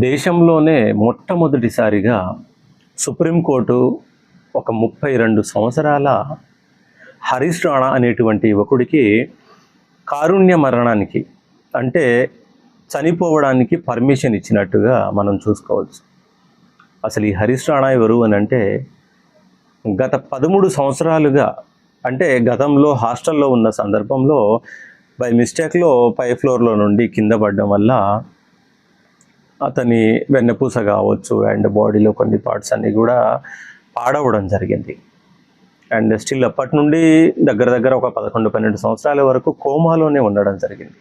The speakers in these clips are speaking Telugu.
దేశంలోనే మొట్టమొదటిసారిగా సుప్రీంకోర్టు ఒక 32 సంవత్సరాల హరీష్ రాణా అనేటువంటి యువకుడికి కారుణ్య మరణానికి అంటే చనిపోవడానికి పర్మిషన్ ఇచ్చినట్టుగా మనం చూసుకోవచ్చు. అసలు ఈ హరీష్ రాణా ఎవరు అని అంటే గత 13 సంవత్సరాలుగా అంటే గతంలో హాస్టల్లో ఉన్న సందర్భంలో బై మిస్టేక్లో పై ఫ్లోర్లో నుండి కింద పడడం వల్ల అతని వెన్నపూస కావచ్చు అండ్ బాడీలో కొన్ని పార్ట్స్ అన్నీ కూడా పాడవడం జరిగింది. అండ్ స్టిల్ అప్పటి నుండి దగ్గర ఒక 11-12 సంవత్సరాల వరకు కోమాలోనే ఉండడం జరిగింది.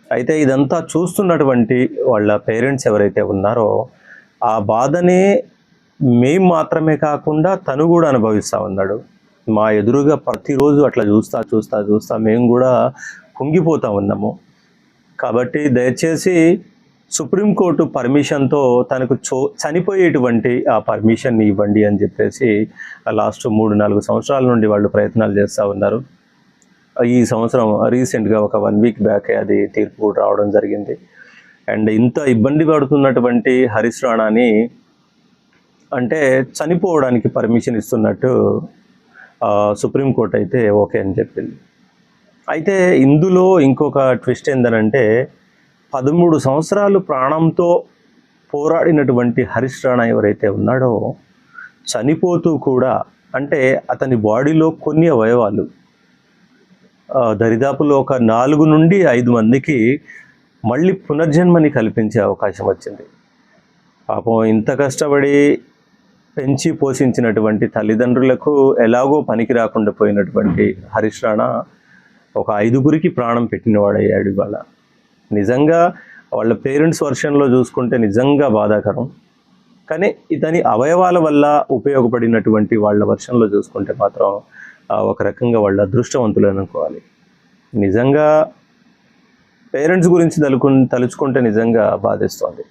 అయితే ఇదంతా చూస్తున్నటువంటి వాళ్ళ పేరెంట్స్ ఎవరైతే ఉన్నారో ఆ బాధనే మేము మాత్రమే కాకుండా తను కూడా అనుభవిస్తూ ఉన్నాడు. మా ఎదురుగా ప్రతిరోజు అట్లా చూస్తా మేము కూడా కుంగిపోతూ ఉన్నాము. కాబట్టి దయచేసి సుప్రీంకోర్టు పర్మిషన్తో తనకు చనిపోయేటువంటి ఆ పర్మిషన్ని ఇవ్వండి అని చెప్పేసి లాస్ట్ 3-4 సంవత్సరాల నుండి వాళ్ళు ప్రయత్నాలు చేస్తూ ఉన్నారు. ఈ సంవత్సరం రీసెంట్గా ఒక 1 వీక్ బ్యాక్ అది తీర్పు కూడా రావడం జరిగింది. అండ్ ఇంత ఇబ్బంది పడుతున్నటువంటి హరీష్ రాణాని అంటే చనిపోవడానికి పర్మిషన్ ఇస్తున్నట్టు సుప్రీంకోర్టు అయితే ఓకే అని చెప్పింది. అయితే ఇందులో ఇంకొక ట్విస్ట్ ఏంటంటే 13 సంవత్సరాలు ప్రాణంతో పోరాడినటువంటి హరీష్ రాణా ఎవరైతే ఉన్నాడో చనిపోతూ కూడా అంటే అతని బాడీలో కొన్ని అవయవాలు దరిదాపులో ఒక 4 నుండి 5 మందికి మళ్ళీ పునర్జన్మని కల్పించే అవకాశం వచ్చింది. పాపం ఇంత కష్టపడి పెంచి పోషించినటువంటి తల్లిదండ్రులకు ఎలాగో పనికి రాకుండా పోయినటువంటి హరీష్ రాణా ఒక 5గురికి ప్రాణం పెట్టినవాడయ్యాడు ఇవాళ. నిజంగా వాళ్ళ పేరెంట్స్ వర్షన్లో చూసుకుంటే నిజంగా బాధాకరం. కానీ ఇతని అవయవాల వల్ల ఉపయోగపడినటువంటి వాళ్ళ వర్షన్లో చూసుకుంటే మాత్రం ఒక రకంగా వాళ్ళ అదృష్టవంతులు అనుకోవాలి. నిజంగా పేరెంట్స్ గురించి తలుచుకుంటే నిజంగా బాధేస్తోంది.